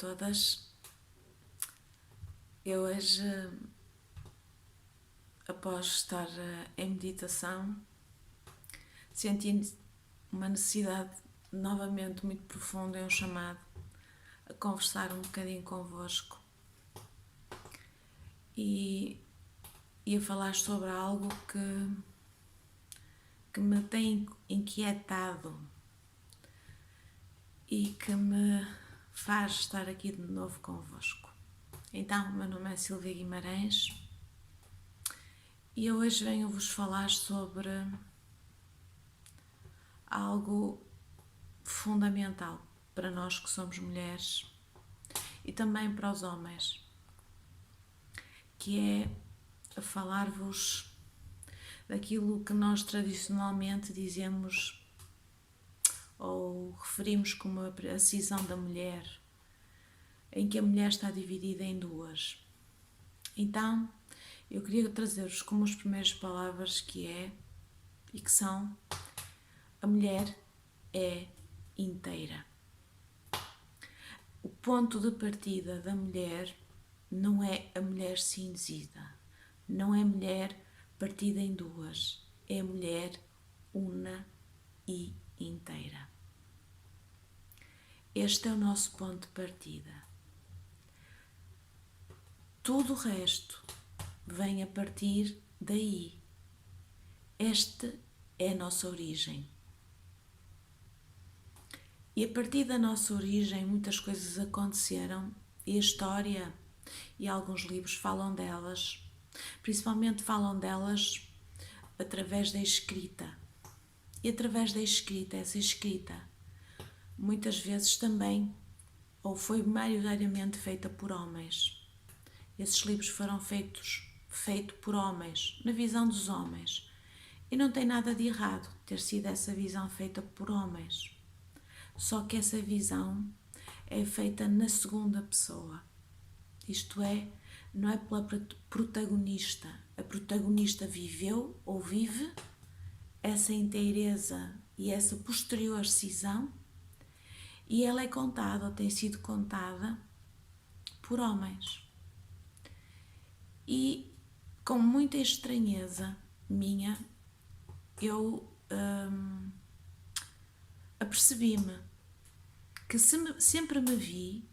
todas. Eu hoje, após estar em meditação, senti uma necessidade novamente muito profunda, um chamado a conversar um bocadinho convosco e a falar sobre algo que me tem inquietado e que me faz estar aqui de novo convosco. Então, meu nome é Silvia Guimarães e eu hoje venho-vos falar sobre algo fundamental para nós que somos mulheres e também para os homens, que é falar-vos daquilo que nós tradicionalmente dizemos ou referimos como a cisão da mulher, em que a mulher está dividida em duas. Então, eu queria trazer-vos como as primeiras palavras que são: a mulher é inteira. O ponto de partida da mulher não é a mulher cinzida, não é a mulher partida em duas, é a mulher una e inteira. Este é o nosso ponto de partida. Tudo o resto vem a partir daí. Esta é a nossa origem. E a partir da nossa origem muitas coisas aconteceram e a história e alguns livros falam delas, principalmente falam delas através da escrita. E através da escrita, essa escrita muitas vezes também ou foi maioritariamente feita por homens. Esses livros foram feitos por homens, na visão dos homens. E não tem nada de errado ter sido essa visão feita por homens. Só que essa visão é feita na segunda pessoa. Isto é, não é pela protagonista. A protagonista viveu ou vive essa inteireza e essa posterior cisão e ela é contada ou tem sido contada por homens. E com muita estranheza minha, eu apercebi-me que sempre me vi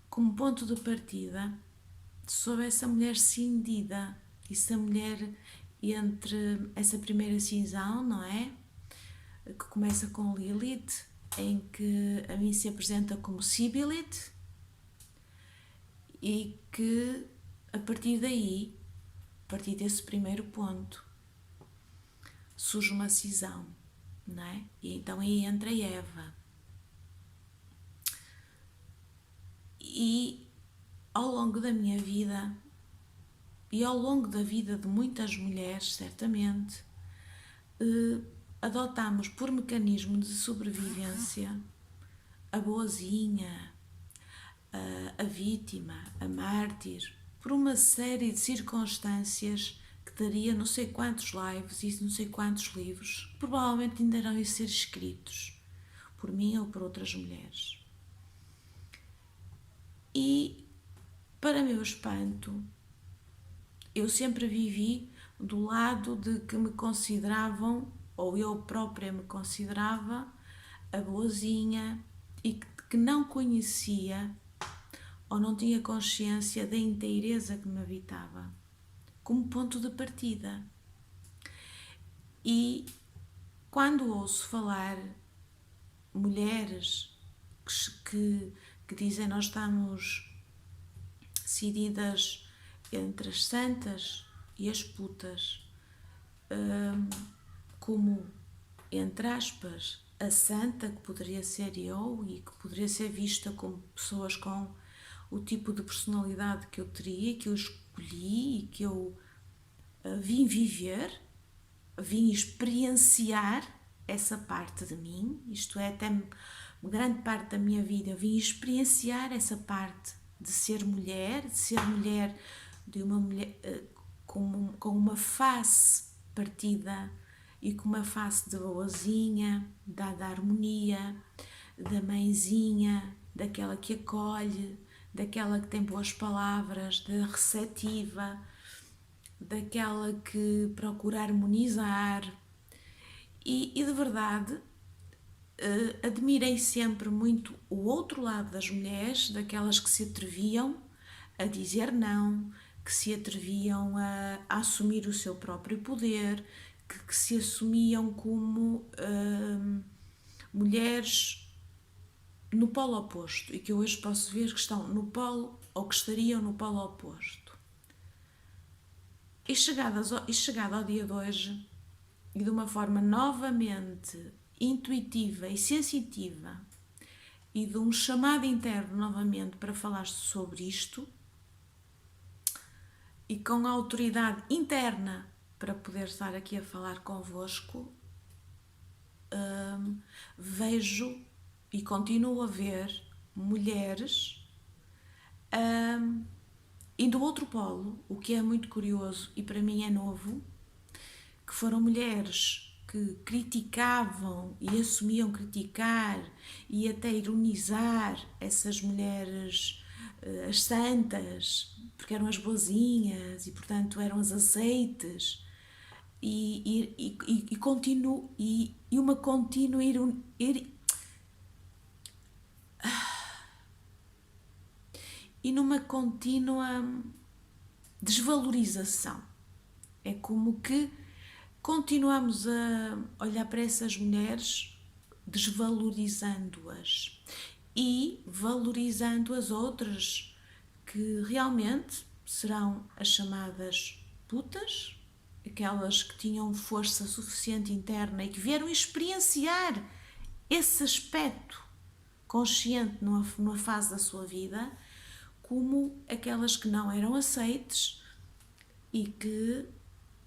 como ponto de partida sobre essa mulher cindida, essa mulher entre essa primeira cisão, não é? Que começa com Lilith, em que a mim se apresenta como Sibilith e que a partir daí, a partir desse primeiro ponto, surge uma cisão, não é? E então aí entra Eva. E ao longo da minha vida e ao longo da vida de muitas mulheres, certamente, adotamos por mecanismo de sobrevivência a boazinha, a vítima, a mártir, por uma série de circunstâncias que daria não sei quantos lives e não sei quantos livros, provavelmente ainda irão ser escritos por mim ou por outras mulheres. E, para meu espanto, eu sempre vivi do lado de que me consideravam, ou eu própria me considerava, a boazinha e que não conhecia ou não tinha consciência da inteireza que me habitava, como ponto de partida. E quando ouço falar mulheres que dizem nós estamos decididas entre as santas e as putas, como, entre aspas, a santa, que poderia ser eu e que poderia ser vista como pessoas com o tipo de personalidade que eu teria, que eu escolhi e que eu vim viver, vim experienciar essa parte de mim, isto é, até grande parte da minha vida eu vim experienciar essa parte de ser mulher de uma mulher com uma face partida e com uma face de boazinha, da harmonia, da mãezinha, daquela que acolhe, daquela que tem boas palavras, da receptiva, daquela que procura harmonizar. E de verdade, admirei sempre muito o outro lado das mulheres, daquelas que se atreviam a dizer não, que se atreviam a assumir o seu próprio poder, que se assumiam como mulheres no polo oposto e que eu hoje posso ver que estão no polo ou que estariam no polo oposto. E chegado ao dia de hoje, e de uma forma novamente intuitiva e sensitiva, e de um chamado interno novamente para falar sobre isto, e com a autoridade interna para poder estar aqui a falar convosco, vejo e continuo a ver mulheres e do outro polo, o que é muito curioso e para mim é novo, que foram mulheres que criticavam e assumiam criticar e até ironizar essas mulheres, as santas, porque eram as boazinhas e portanto eram as aceites, e uma contínua e numa contínua desvalorização. É como que continuamos a olhar para essas mulheres desvalorizando-as e valorizando as outras que realmente serão as chamadas putas, aquelas que tinham força suficiente interna e que vieram experienciar esse aspecto consciente numa fase da sua vida, como aquelas que não eram aceites e que,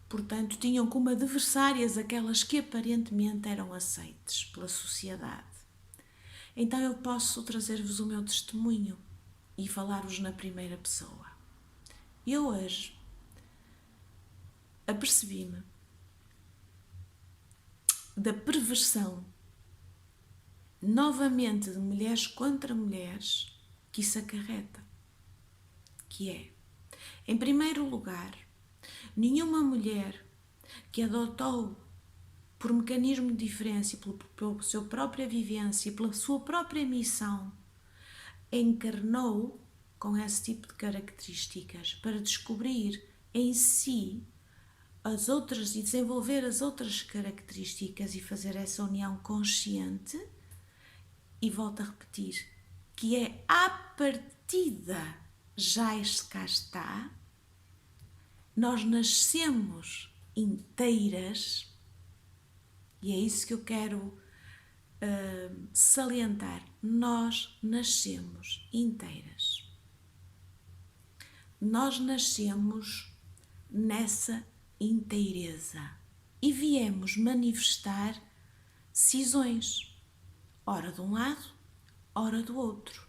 portanto, tinham como adversárias aquelas que aparentemente eram aceites pela sociedade. Então eu posso trazer-vos o meu testemunho e falar-vos na primeira pessoa. Eu hoje apercebi-me da perversão novamente de mulheres contra mulheres que isso acarreta, que é, em primeiro lugar, nenhuma mulher que adotou por mecanismo de diferença e pela sua própria vivência e pela sua própria missão encarnou com esse tipo de características para descobrir em si as outras e desenvolver as outras características e fazer essa união consciente, e volto a repetir, que é à partida já cá está, nós nascemos inteiras, e é isso que eu quero salientar, nós nascemos inteiras. Nós nascemos nessa inteireza e viemos manifestar cisões, ora de um lado, ora do outro.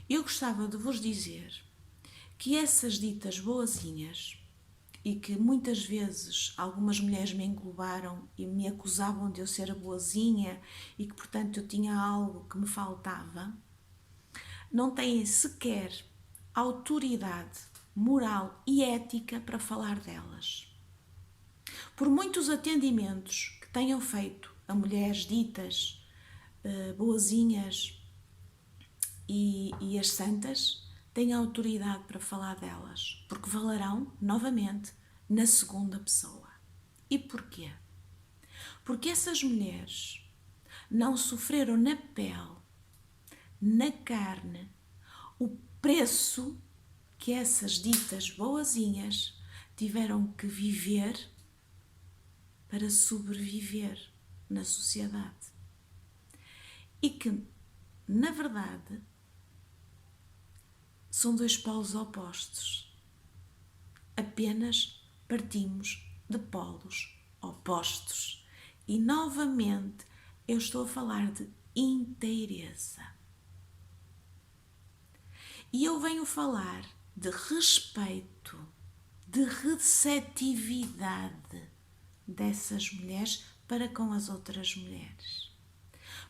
Eu gostava de vos dizer que essas ditas boazinhas, e que muitas vezes algumas mulheres me englobaram e me acusavam de eu ser a boazinha e que portanto eu tinha algo que me faltava, não têm sequer autoridade moral e ética para falar delas. Por muitos atendimentos que tenham feito a mulheres ditas boazinhas e as santas, têm autoridade para falar delas, porque falarão novamente na segunda pessoa. E porquê? Porque essas mulheres não sofreram na pele, na carne, o preço que essas ditas boazinhas tiveram que viver para sobreviver na sociedade. E que, na verdade, são dois polos opostos. Apenas partimos de polos opostos. E, novamente, eu estou a falar de inteireza. E eu venho falar de respeito, de receptividade dessas mulheres para com as outras mulheres.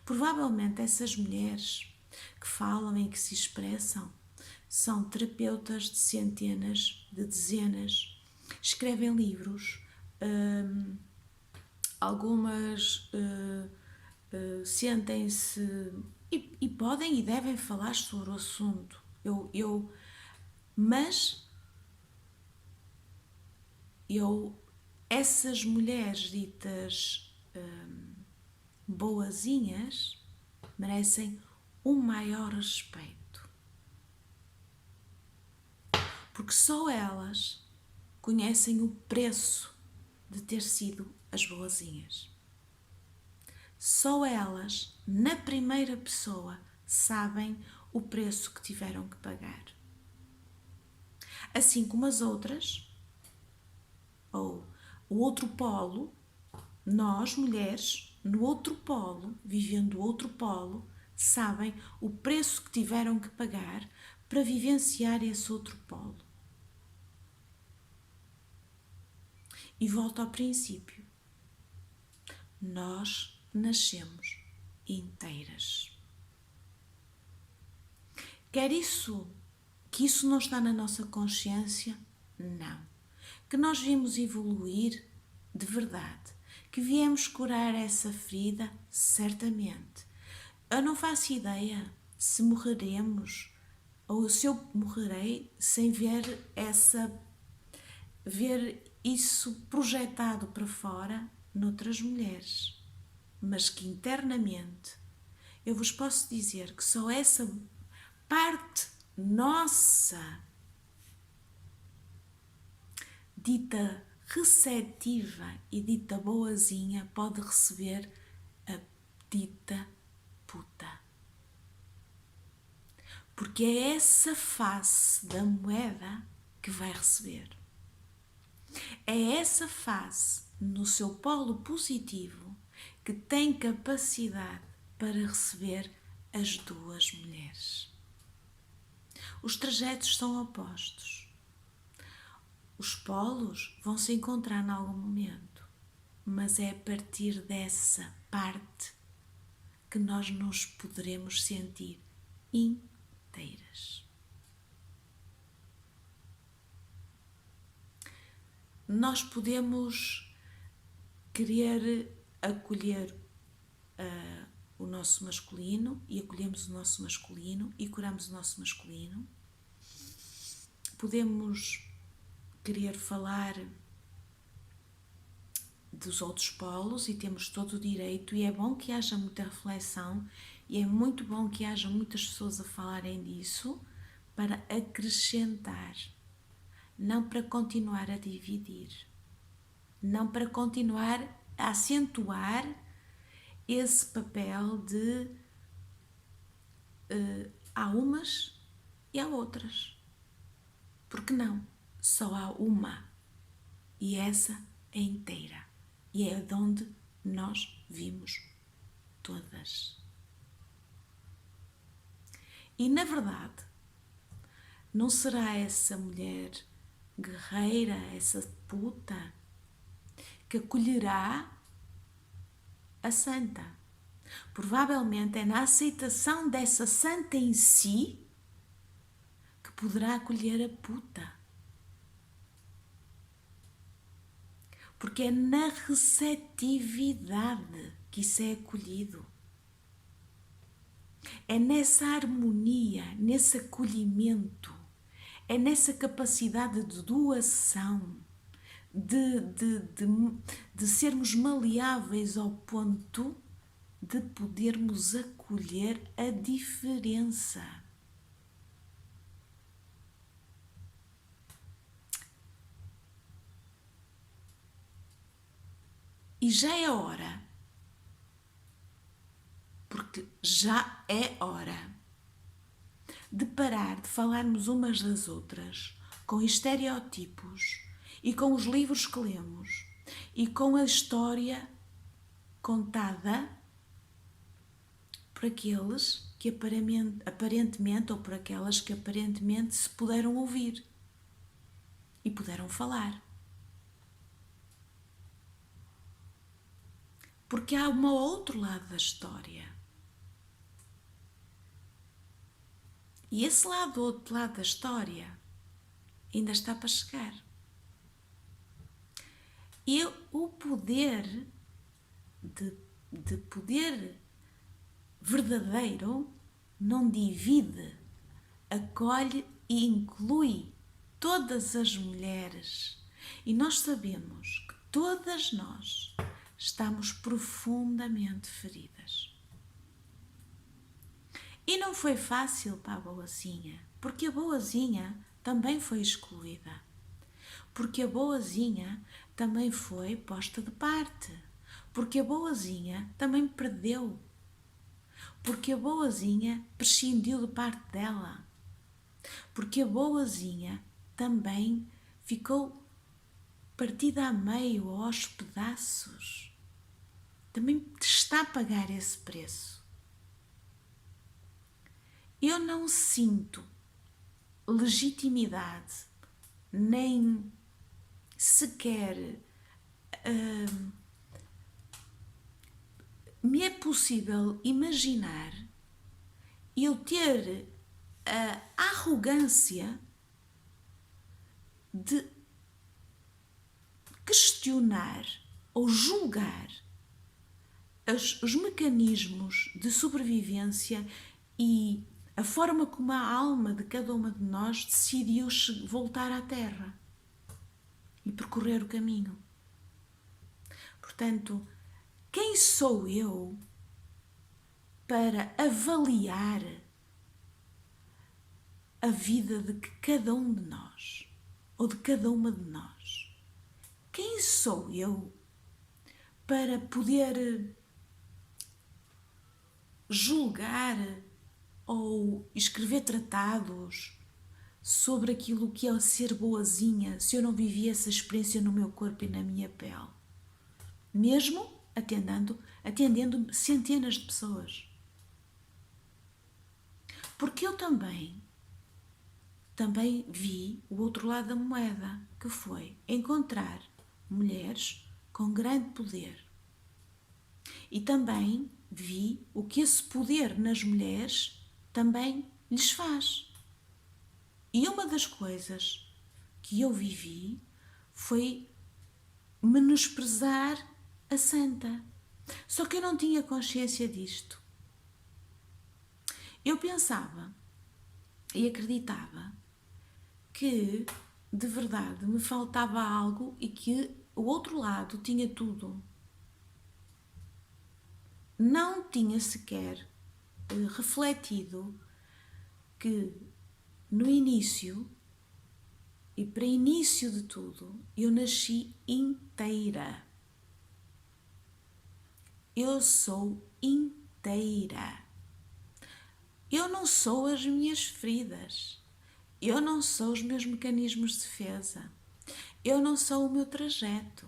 Provavelmente essas mulheres que falam e que se expressam, são terapeutas de centenas, de dezenas, escrevem livros, algumas sentem-se e podem e devem falar sobre o assunto. Mas essas mulheres ditas boazinhas merecem um maior respeito, porque só elas conhecem o preço de ter sido as boazinhas. Só elas, na primeira pessoa, sabem o preço que tiveram que pagar. Assim como as outras, ou o outro polo, nós, mulheres, no outro polo, vivendo o outro polo, sabem o preço que tiveram que pagar para vivenciar esse outro polo. E volto ao princípio. Nós nascemos inteiras. Quer isso, que isso não está na nossa consciência? Não. Que nós viemos evoluir de verdade. Que viemos curar essa ferida? Certamente. Eu não faço ideia se morreremos ou se eu morrerei sem ver isso projetado para fora noutras mulheres. Mas que internamente eu vos posso dizer que só essa parte nossa dita receptiva e dita boazinha pode receber a dita puta. Porque é essa face da moeda que vai receber. É essa face no seu polo positivo que tem capacidade para receber as duas mulheres. Os trajetos são opostos. Os polos vão se encontrar em algum momento, mas é a partir dessa parte que nós nos poderemos sentir inteiras. Nós podemos querer acolher o nosso masculino e acolhemos o nosso masculino e curamos o nosso masculino. Podemos querer falar dos outros polos e temos todo o direito, e é bom que haja muita reflexão e é muito bom que haja muitas pessoas a falarem disso para acrescentar, não para continuar a dividir, não para continuar a acentuar esse papel de há umas e há outras. Porque não? Só há uma e essa é inteira e é de onde nós vimos todas. E na verdade, não será essa mulher guerreira, essa puta, que acolherá a santa. Provavelmente é na aceitação dessa santa em si que poderá acolher a puta. Porque é na receptividade que isso é acolhido. É nessa harmonia, nesse acolhimento, é nessa capacidade de doação, de sermos maleáveis ao ponto de podermos acolher a diferença. E já é hora, porque já é hora de parar de falarmos umas das outras com estereótipos e com os livros que lemos e com a história contada por aqueles que aparentemente ou por aquelas que aparentemente se puderam ouvir e puderam falar. Porque há um outro lado da história. E esse lado, do outro lado da história, ainda está para chegar. E o poder de poder verdadeiro não divide, acolhe e inclui todas as mulheres. E nós sabemos que todas nós estamos profundamente feridas. E não foi fácil para a boazinha, porque a boazinha também foi excluída. Porque a boazinha também foi posta de parte. Porque a boazinha também perdeu. Porque a boazinha prescindiu de parte dela. Porque a boazinha também ficou partida a meio, aos pedaços. Também está a pagar esse preço. Eu não sinto legitimidade, nem sequer me é possível imaginar eu ter a arrogância de questionar ou julgar os mecanismos de sobrevivência e a forma como a alma de cada uma de nós decidiu voltar à Terra e percorrer o caminho. Portanto, quem sou eu para avaliar a vida de cada um de nós ou de cada uma de nós? Quem sou eu para poder julgar ou escrever tratados sobre aquilo que é ser boazinha se eu não vivi essa experiência no meu corpo e na minha pele? Mesmo atendendo centenas de pessoas. Porque eu também vi o outro lado da moeda, que foi encontrar mulheres com grande poder. E também vi o que esse poder nas mulheres também lhes faz. E uma das coisas que eu vivi foi menosprezar a santa. Só que eu não tinha consciência disto. Eu pensava e acreditava que de verdade me faltava algo e que o outro lado tinha tudo. Não tinha sequer refletido que no início e para início de tudo eu nasci inteira. Eu sou inteira. Eu não sou as minhas feridas. Eu não sou os meus mecanismos de defesa. Eu não sou o meu trajeto.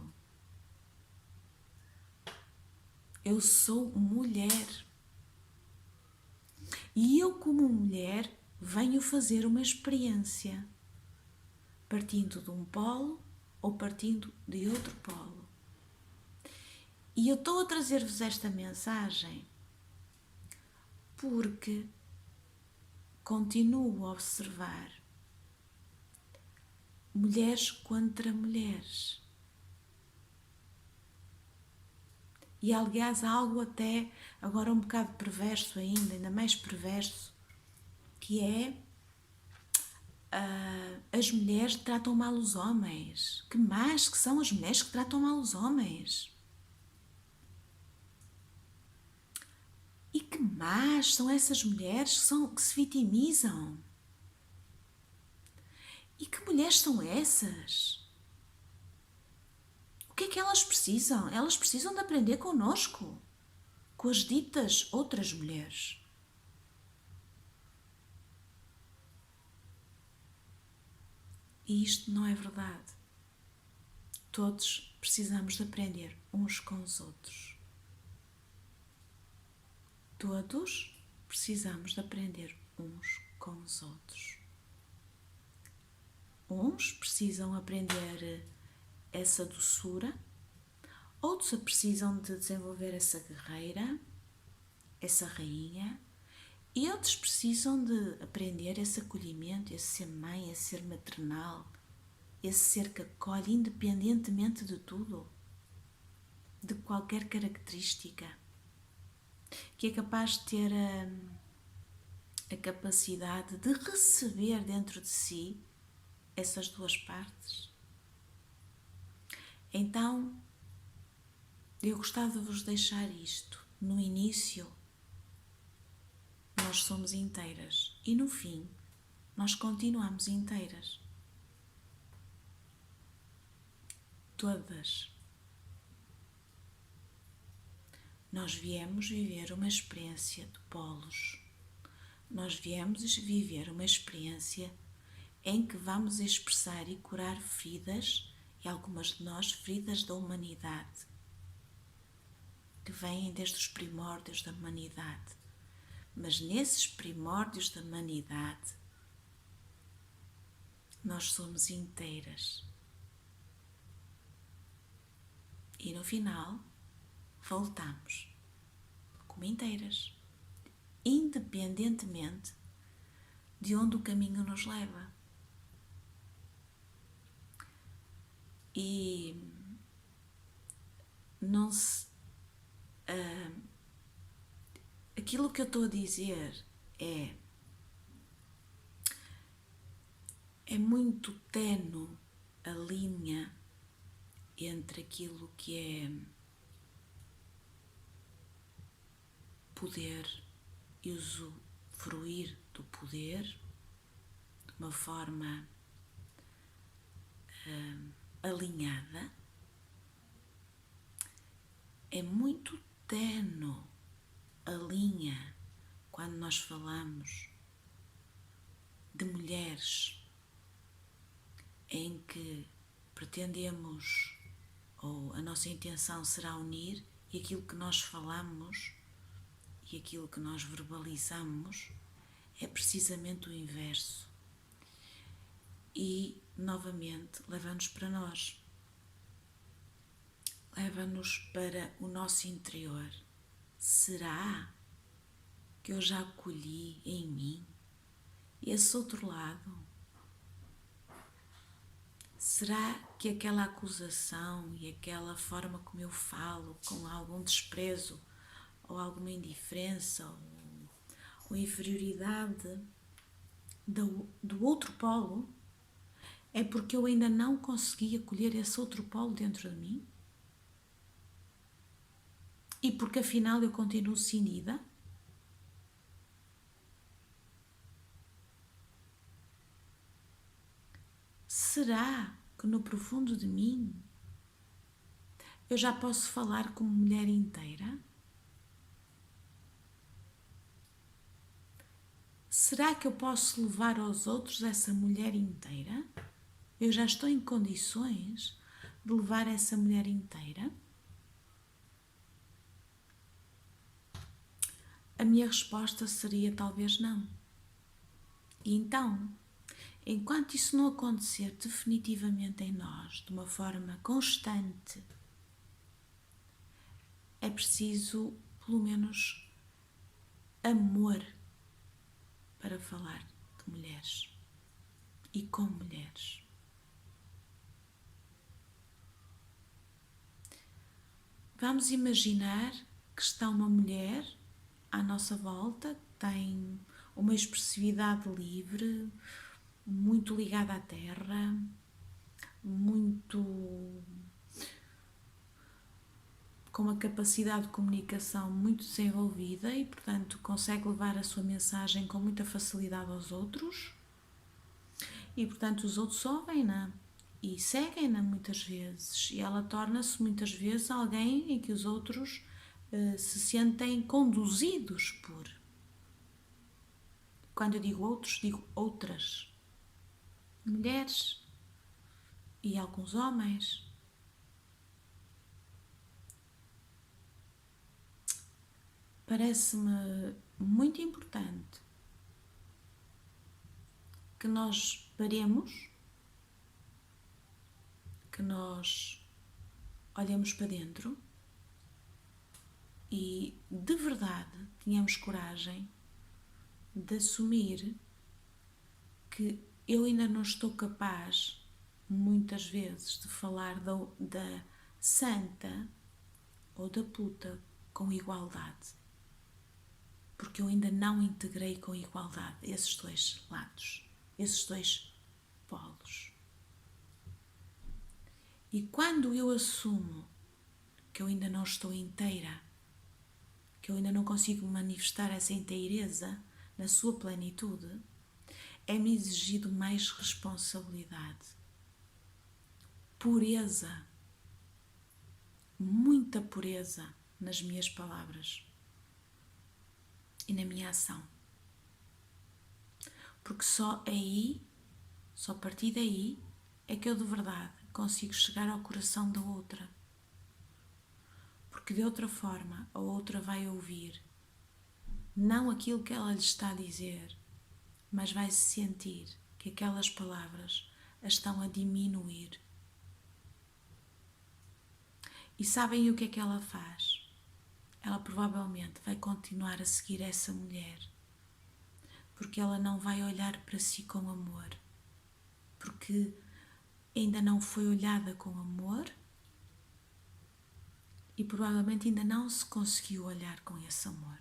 Eu sou mulher. E eu, como mulher, venho fazer uma experiência, partindo de um polo ou partindo de outro polo. E eu estou a trazer-vos esta mensagem porque continuo a observar mulheres contra mulheres. E aliás há algo até agora um bocado perverso ainda mais perverso, que é as mulheres tratam mal os homens. Que más que são as mulheres que tratam mal os homens. E que más são essas mulheres que se vitimizam. E que mulheres são essas? O que é que elas precisam? Elas precisam de aprender connosco, com as ditas outras mulheres. E isto não é verdade. Todos precisamos de aprender uns com os outros. Todos precisamos de aprender uns com os outros. Uns precisam aprender essa doçura, outros precisam de desenvolver essa guerreira, essa rainha, E outros precisam de aprender esse acolhimento, esse ser mãe, esse ser maternal, esse ser que acolhe independentemente de tudo, de qualquer característica, que é capaz de ter a capacidade de receber dentro de si essas duas partes. Então, eu gostava de vos deixar isto. No início, nós somos inteiras e no fim, nós continuamos inteiras. Todas. Nós viemos viver uma experiência de polos. Nós viemos viver uma experiência em que vamos expressar e curar feridas, e algumas de nós feridas da humanidade, que vêm desde os primórdios da humanidade. Mas nesses primórdios da humanidade, nós somos inteiras. E no final, voltamos como inteiras, independentemente de onde o caminho nos leva. E não se... aquilo que eu estou a dizer é muito ténue a linha entre aquilo que é poder e usufruir do poder de uma forma alinhada. É muito ténue a linha quando nós falamos de mulheres em que pretendemos, ou a nossa intenção será unir, e aquilo que nós falamos e aquilo que nós verbalizamos é precisamente o inverso. E, novamente, leva-nos para nós. Leva-nos para o nosso interior. Será que eu já acolhi em mim esse outro lado? Será que aquela acusação e aquela forma como eu falo, com algum desprezo ou alguma indiferença ou inferioridade do outro polo, é porque eu ainda não consegui acolher esse outro polo dentro de mim? E porque afinal eu continuo cinida? Será que no profundo de mim eu já posso falar como mulher inteira? Será que eu posso levar aos outros essa mulher inteira? Eu já estou em condições de levar essa mulher inteira? A minha resposta seria talvez não. E então, enquanto isso não acontecer definitivamente em nós, de uma forma constante, é preciso, pelo menos, amor para falar de mulheres e com mulheres. Vamos imaginar que está uma mulher à nossa volta, que tem uma expressividade livre, muito ligada à terra, com uma capacidade de comunicação muito desenvolvida e, portanto, consegue levar a sua mensagem com muita facilidade aos outros e, portanto, os outros ouvem-na e seguem-na muitas vezes, e ela torna-se muitas vezes alguém em que os outros se sentem conduzidos por. Quando eu digo outros, digo outras mulheres e alguns homens. Parece-me muito importante que nós paremos, que nós olhemos para dentro e de verdade tenhamos coragem de assumir que eu ainda não estou capaz, muitas vezes, de falar da santa ou da puta com igualdade. Porque eu ainda não integrei com igualdade esses dois lados, esses dois polos. E quando eu assumo que eu ainda não estou inteira, que eu ainda não consigo manifestar essa inteireza na sua plenitude, é-me exigido mais responsabilidade, pureza, muita pureza nas minhas palavras e na minha ação. Porque só a partir daí, é que eu de verdade consigo chegar ao coração da outra. Porque de outra forma, a outra vai ouvir não aquilo que ela lhe está a dizer, mas vai sentir que aquelas palavras a estão a diminuir. E sabem o que é que ela faz? Ela provavelmente vai continuar a seguir essa mulher, porque ela não vai olhar para si com amor, porque ainda não foi olhada com amor e provavelmente ainda não se conseguiu olhar com esse amor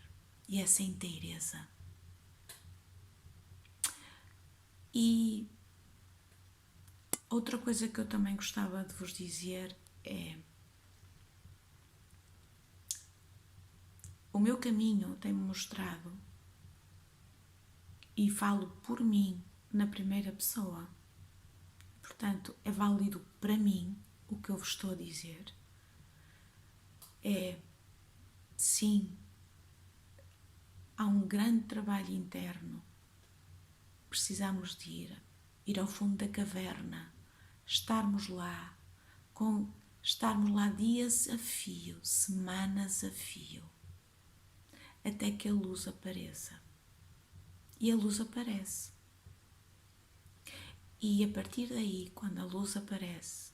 e essa inteireza. E outra coisa que eu também gostava de vos dizer é: o meu caminho tem-me mostrado, e falo por mim na primeira pessoa, portanto é válido para mim o que eu vos estou a dizer, sim, há um grande trabalho interno, precisamos de ir ao fundo da caverna, estarmos lá dias a fio, semanas a fio, até que a luz apareça. E a luz aparece. E a partir daí, quando a luz aparece,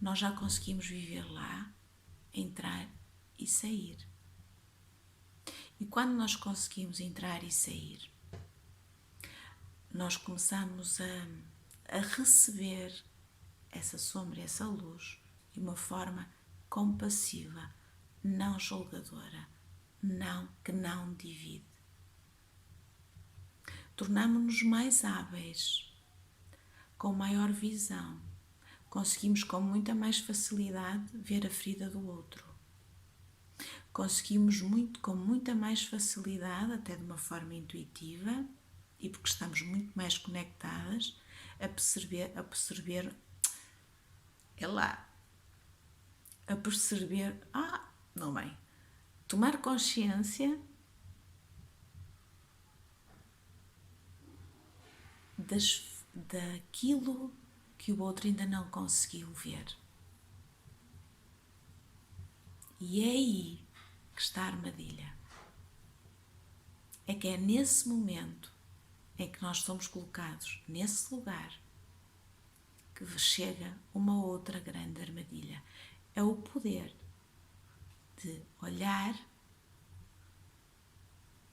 nós já conseguimos viver lá, entrar e sair. E quando nós conseguimos entrar e sair, nós começamos a receber essa sombra, essa luz, de uma forma compassiva, não julgadora, que não divide. Tornamo-nos mais hábeis, com maior visão, conseguimos com muita mais facilidade ver a ferida do outro. Conseguimos com muita mais facilidade, até de uma forma intuitiva, e porque estamos muito mais conectadas, a perceber, tomar consciência daquilo que o outro ainda não conseguiu ver. E é aí que está a armadilha. É que é nesse momento em que nós somos colocados nesse lugar que chega uma outra grande armadilha. É o poder de olhar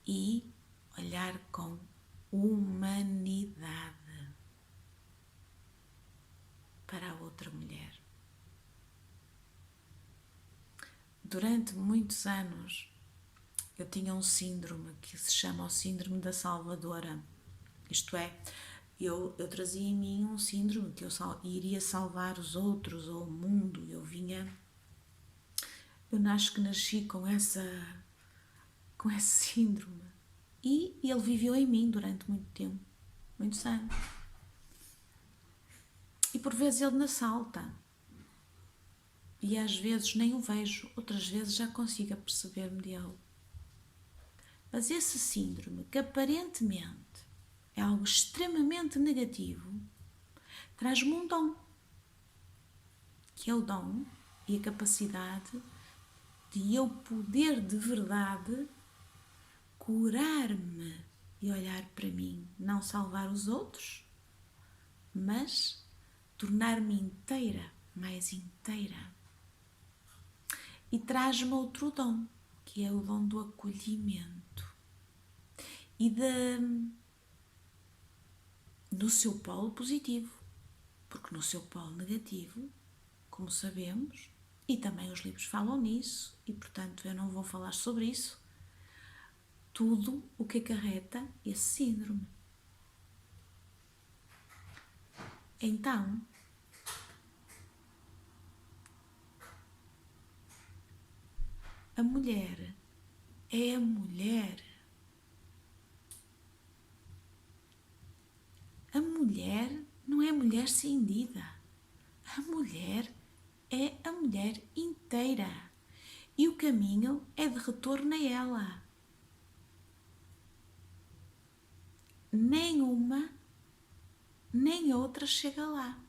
e olhar com humanidade para a outra mulher. Durante muitos anos eu tinha um síndrome que se chama o síndrome da salvadora. Isto é, eu trazia em mim um síndrome que eu iria salvar os outros ou o mundo. Eu acho que nasci com esse síndrome. E ele viveu em mim durante muito tempo, muitos anos. E por vezes ele me assalta. E às vezes nem o vejo, outras vezes já consigo aperceber-me dele. Mas esse síndrome, que aparentemente é algo extremamente negativo, traz-me um dom, que é o dom e a capacidade de eu poder de verdade curar-me e olhar para mim, não salvar os outros, mas tornar-me inteira, mais inteira. E traz-me outro dom, que é o dom do acolhimento. no seu polo positivo, porque no seu polo negativo, como sabemos, e também os livros falam nisso, e portanto eu não vou falar sobre isso, tudo o que acarreta esse síndrome. Então, a mulher é a mulher. A mulher não é a mulher cindida. A mulher é a mulher inteira. E o caminho é de retorno a ela. Nem uma, nem outra chega lá.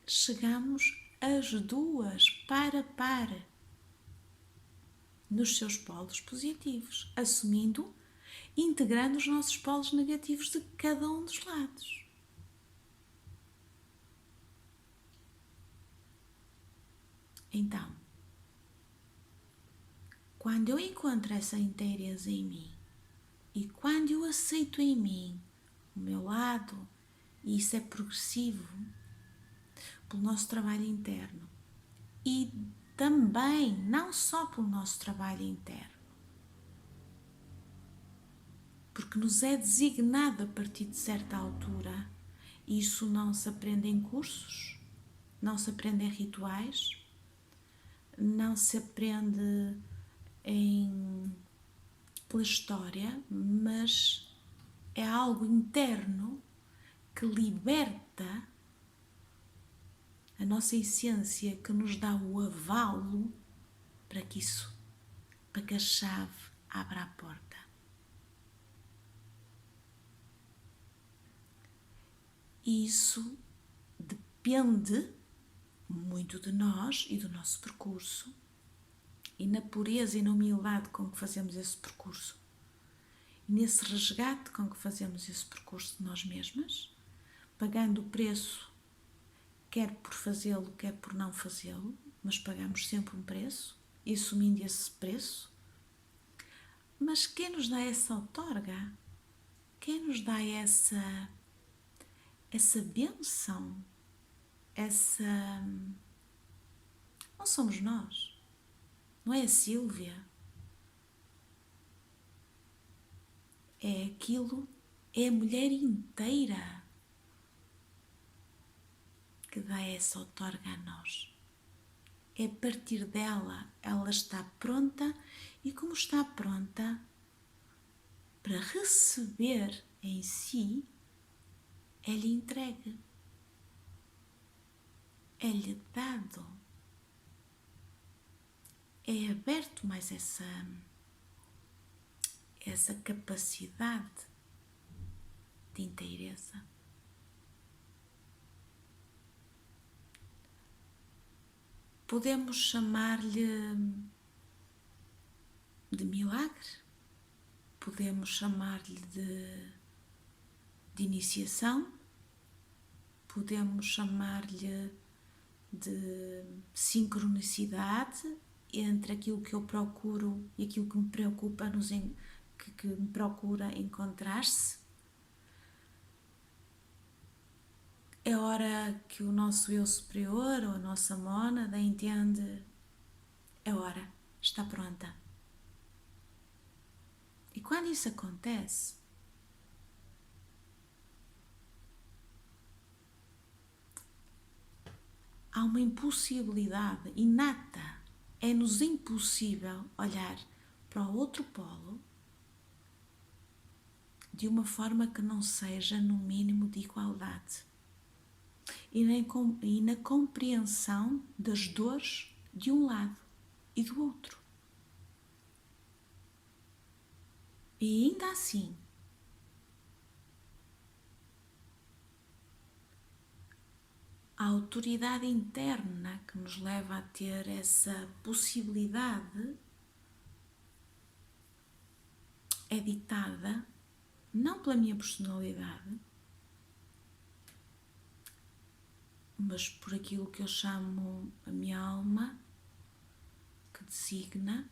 Chegamos as duas para par nos seus polos positivos, assumindo, integrando os nossos polos negativos de cada um dos lados. Então, quando eu encontro essa inteireza em mim e quando eu aceito em mim o meu lado, e isso é progressivo pelo nosso trabalho interno e também não só pelo nosso trabalho interno, porque nos é designado a partir de certa altura, e isso não se aprende em cursos, não se aprende em rituais, não se aprende pela história, mas é algo interno que liberta a nossa essência, que nos dá o avalo para que a chave abra a porta. Isso depende muito de nós e do nosso percurso e na pureza e na humildade com que fazemos esse percurso e nesse resgate com que fazemos esse percurso de nós mesmas, pagando o preço, quer por fazê-lo, quer por não fazê-lo, mas pagamos sempre um preço e assumindo esse preço. Mas quem nos dá essa outorga? Quem nos dá essa bênção? Não somos nós. Não é a Sílvia. É aquilo, é a mulher inteira que dá essa outorga a nós. É a partir dela, ela está pronta e como está pronta para receber em si, é-lhe entregue, é-lhe dado, é aberto mais essa capacidade de inteireza. Podemos chamar-lhe de milagre, podemos chamar-lhe de iniciação, podemos chamar-lhe de sincronicidade entre aquilo que eu procuro e aquilo que me preocupa, que me procura encontrar-se. É hora que o nosso eu superior ou a nossa mónada entende, é hora, está pronta. E quando isso acontece, há uma impossibilidade inata, é-nos impossível olhar para o outro polo de uma forma que não seja no mínimo de igualdade e na compreensão das dores de um lado e do outro. E ainda assim, a autoridade interna que nos leva a ter essa possibilidade é ditada não pela minha personalidade, mas por aquilo que eu chamo a minha alma, que designa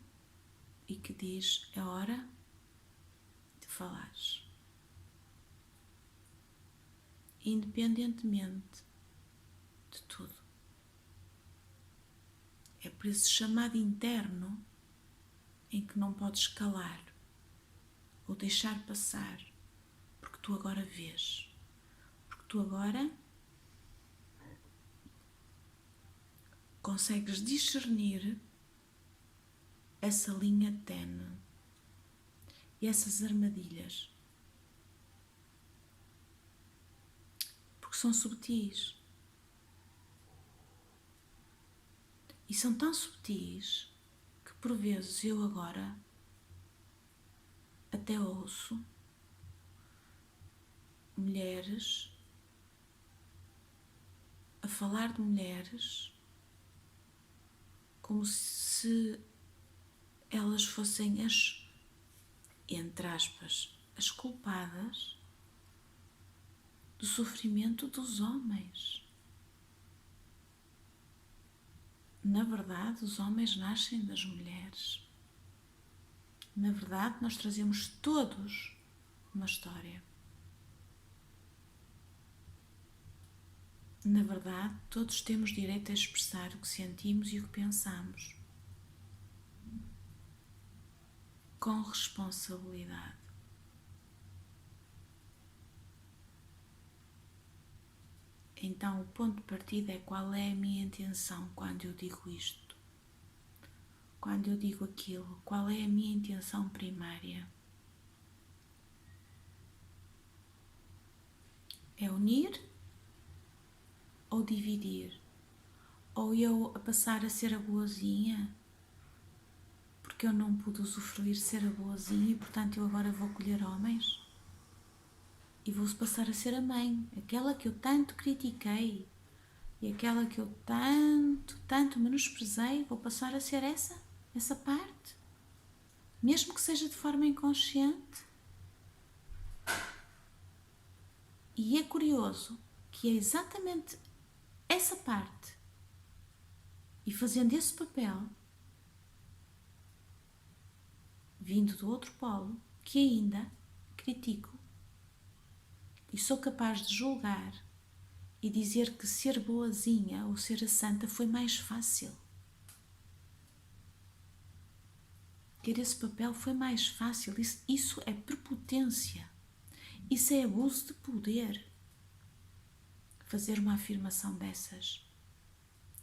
e que diz, é hora, falares. Independentemente de tudo. É por esse chamado interno em que não podes calar ou deixar passar, porque tu agora vês, porque tu agora consegues discernir essa linha tênue e essas armadilhas, porque são subtis e são tão subtis que por vezes eu agora até ouço mulheres a falar de mulheres como se elas fossem as, entre aspas, as culpadas do sofrimento dos homens. Na verdade, os homens nascem das mulheres. Na verdade, nós trazemos todos uma história. Na verdade, todos temos direito a expressar o que sentimos e o que pensamos, com responsabilidade. Então, o ponto de partida é qual é a minha intenção quando eu digo isto, quando eu digo aquilo, qual é a minha intenção primária? É unir ou dividir? Ou eu a passar a ser a boazinha, porque eu não pude usufruir de ser a boazinha e portanto eu agora vou colher homens? E vou passar a ser a mãe, aquela que eu tanto critiquei e aquela que eu tanto menosprezei, vou passar a ser essa parte, mesmo que seja de forma inconsciente. E é curioso que é exatamente essa parte, e fazendo esse papel, vindo do outro polo, que ainda critico e sou capaz de julgar e dizer que ser boazinha ou ser a santa foi mais fácil. Ter esse papel foi mais fácil. Isso é prepotência. Isso é abuso de poder. Fazer uma afirmação dessas.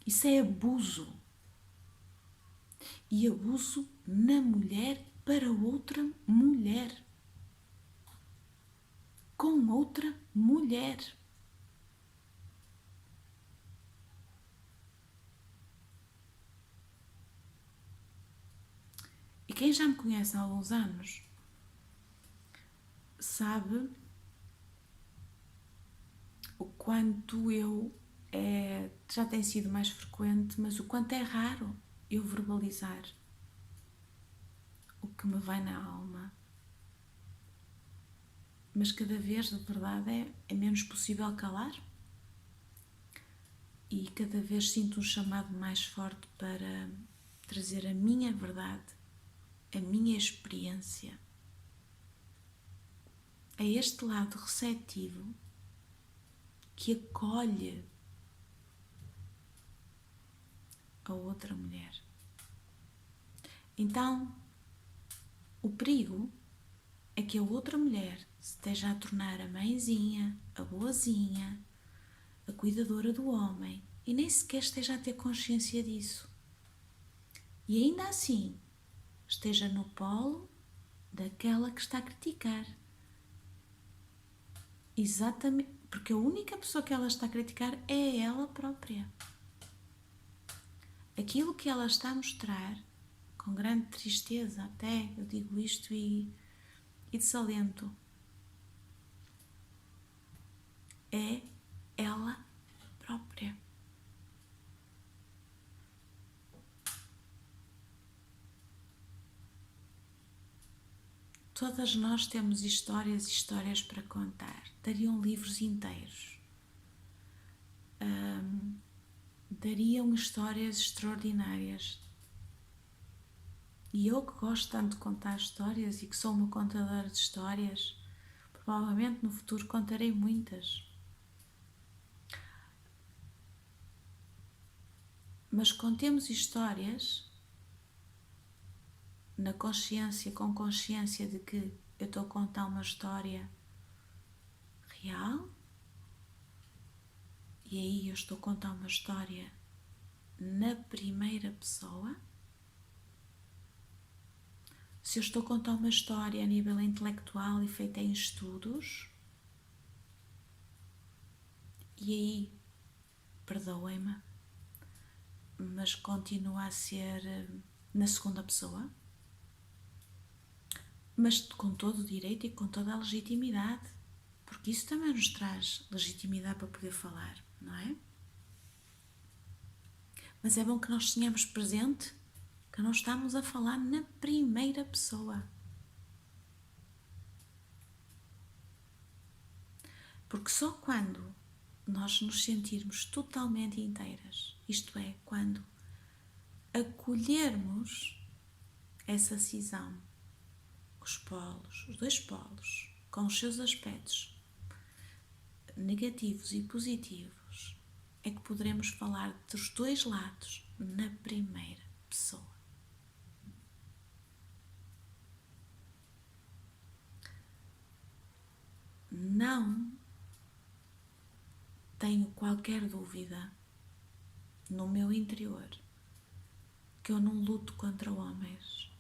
Isso é abuso. E abuso na mulher para outra mulher. Com outra mulher. E quem já me conhece há alguns anos sabe o quanto já tem sido mais frequente, mas o quanto é raro eu verbalizar o que me vai na alma. Mas cada vez, de verdade, é menos possível calar. E cada vez sinto um chamado mais forte para trazer a minha verdade, a minha experiência, a este lado receptivo que acolhe a outra mulher. Então, o perigo é que a outra mulher se esteja a tornar a mãezinha, a boazinha, a cuidadora do homem e nem sequer esteja a ter consciência disso. E ainda assim esteja no polo daquela que está a criticar. Exatamente, porque a única pessoa que ela está a criticar é ela própria. Aquilo que ela está a mostrar, com grande tristeza até, eu digo isto e desalento, é ela própria. Todas nós temos histórias e histórias para contar. Dariam livros inteiros. Dariam histórias extraordinárias. E eu que gosto tanto de contar histórias e que sou uma contadora de histórias, provavelmente no futuro contarei muitas. Mas contemos histórias na consciência, com consciência de que eu estou a contar uma história real e aí eu estou a contar uma história na primeira pessoa. Se eu estou a contar uma história a nível intelectual e feita em estudos, e aí, perdoem-me, mas continua a ser na segunda pessoa, mas com todo o direito e com toda a legitimidade, porque isso também nos traz legitimidade para poder falar, não é? Mas é bom que nós tenhamos presente que nós estamos a falar na primeira pessoa. Porque só quando nós nos sentirmos totalmente inteiras, isto é, quando acolhermos essa cisão, os polos, os dois polos, com os seus aspectos negativos e positivos, é que poderemos falar dos dois lados na primeira pessoa. Não tenho qualquer dúvida no meu interior que eu não luto contra homens,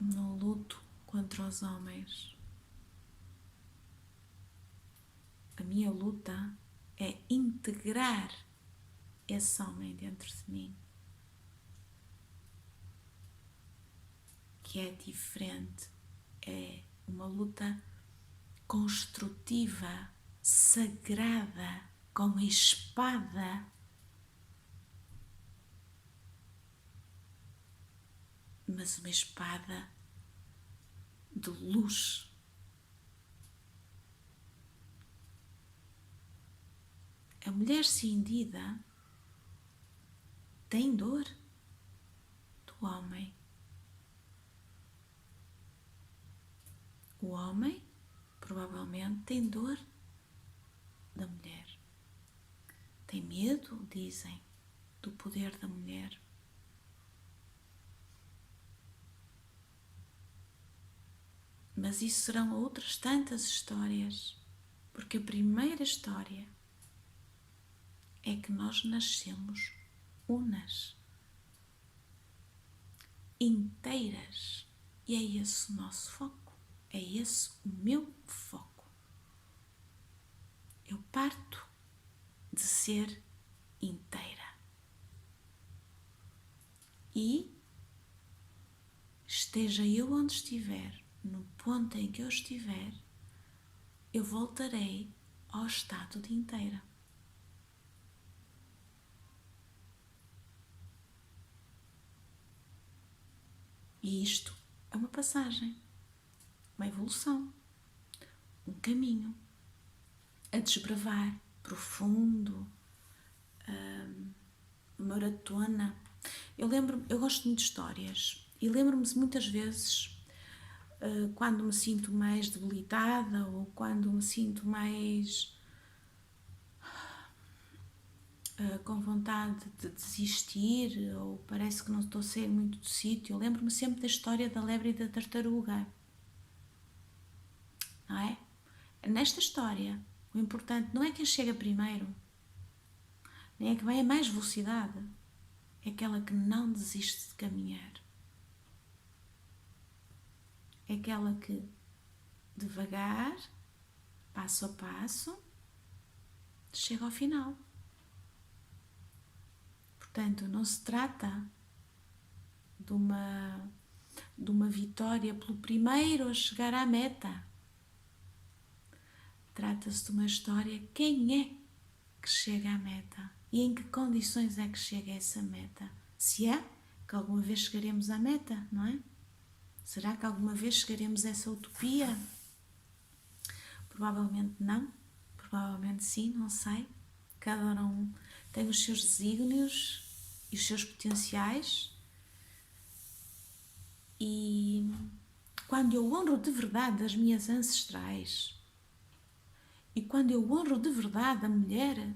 não luto contra os homens. A minha luta é integrar esse homem dentro de mim, que é diferente, é uma luta construtiva, sagrada, com uma espada, mas uma espada de luz. A mulher cindida tem dor do homem. O homem provavelmente tem dor da mulher. Tem medo, dizem, do poder da mulher. Mas isso serão outras tantas histórias, porque a primeira história é que nós nascemos unas, inteiras, e é esse o nosso foco, é esse o meu foco. Eu parto de ser inteira e esteja eu onde estiver, no ponto em que eu estiver, eu voltarei ao estado de inteira. E isto é uma passagem, uma evolução, um caminho a desbravar, profundo, maratona. Eu gosto muito de histórias e lembro-me muitas vezes quando me sinto mais debilitada ou quando me sinto mais com vontade de desistir ou parece que não estou a sair muito do sítio. Eu lembro-me sempre da história da lebre e da tartaruga, não é? Nesta história, o importante não é quem chega primeiro, nem é que vai a mais velocidade, é aquela que não desiste de caminhar. É aquela que, devagar, passo a passo, chega ao final. Portanto, não se trata de uma vitória pelo primeiro a chegar à meta. Trata-se de uma história, quem é que chega à meta? E em que condições é que chega a essa meta? Se é que alguma vez chegaremos à meta, não é? Será que alguma vez chegaremos a essa utopia? Provavelmente não, provavelmente sim, não sei. Cada um tem os seus desígnios e os seus potenciais. E quando eu honro de verdade as minhas ancestrais, e quando eu honro de verdade a mulher,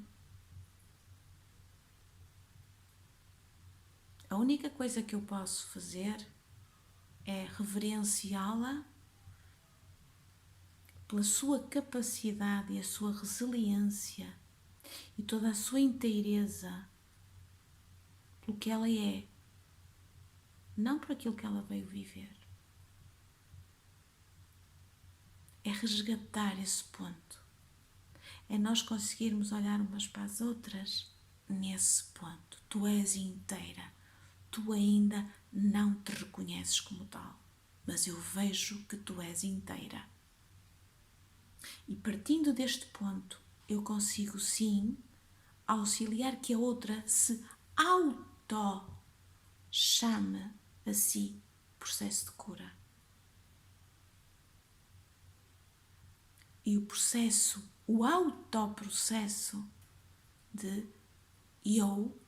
a única coisa que eu posso fazer é reverenciá-la pela sua capacidade e a sua resiliência e toda a sua inteireza, pelo que ela é, não por aquilo que ela veio viver. É resgatar esse ponto. É nós conseguirmos olhar umas para as outras nesse ponto. Tu és inteira. Tu ainda não te reconheces como tal, mas eu vejo que tu és inteira. E partindo deste ponto, eu consigo sim auxiliar que a outra se auto-chame a si processo de cura. E o processo, o autoprocesso de eu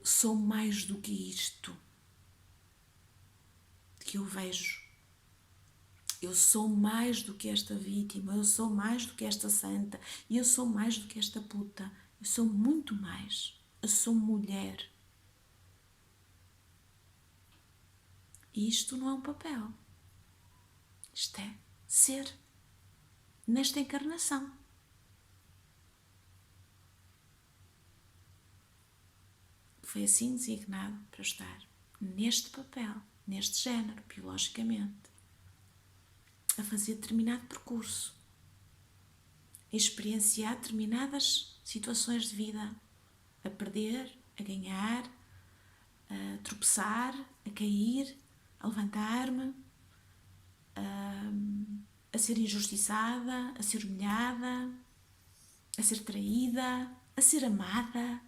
sou mais do que isto que eu vejo. Eu sou mais do que esta vítima, eu sou mais do que esta santa, e eu sou mais do que esta puta. Eu sou muito mais. Eu sou mulher. E isto não é um papel. Isto é ser nesta encarnação. Foi assim designado para eu estar neste papel, neste género, biologicamente, a fazer determinado percurso, a experienciar determinadas situações de vida, a perder, a ganhar, a tropeçar, a cair, a levantar-me, a ser injustiçada, a ser humilhada, a ser traída, a ser amada.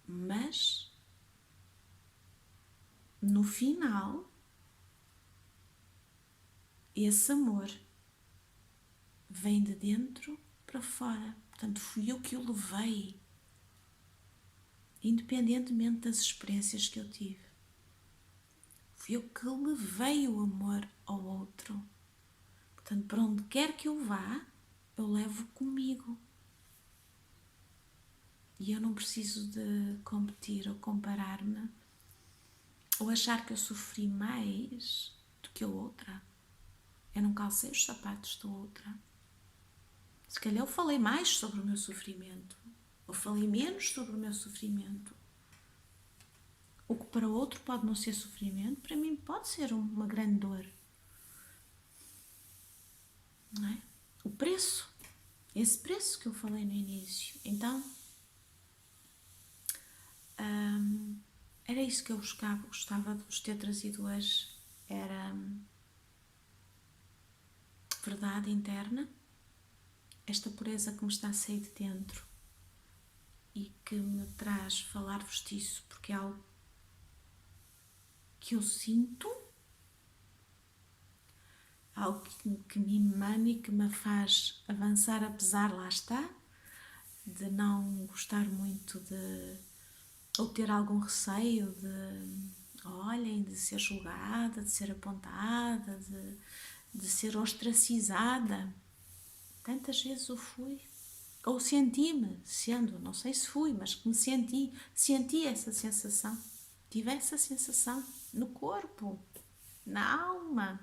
Mas, no final, esse amor vem de dentro para fora. Portanto, fui eu que o levei, independentemente das experiências que eu tive. Fui eu que levei o amor ao outro. Portanto, para onde quer que eu vá, eu levo comigo. E eu não preciso de competir ou comparar-me ou achar que eu sofri mais do que a outra. Eu não calcei os sapatos da outra. Se calhar eu falei mais sobre o meu sofrimento, ou falei menos sobre o meu sofrimento. O que para o outro pode não ser sofrimento, para mim pode ser uma grande dor. Não é? O preço, esse preço que eu falei no início. Então, era isso que eu gostava de vos ter trazido hoje. Era verdade interna, esta pureza que me está a sair de dentro e que me traz falar-vos disso, porque é algo que eu sinto, algo que me emana e que me faz avançar, apesar, lá está, de não gostar muito de, ou ter algum receio de, olhem, de ser julgada, de ser apontada, de ser ostracizada. Tantas vezes eu fui, ou senti-me sendo, não sei se fui, mas que me senti essa sensação, tive essa sensação no corpo, na alma.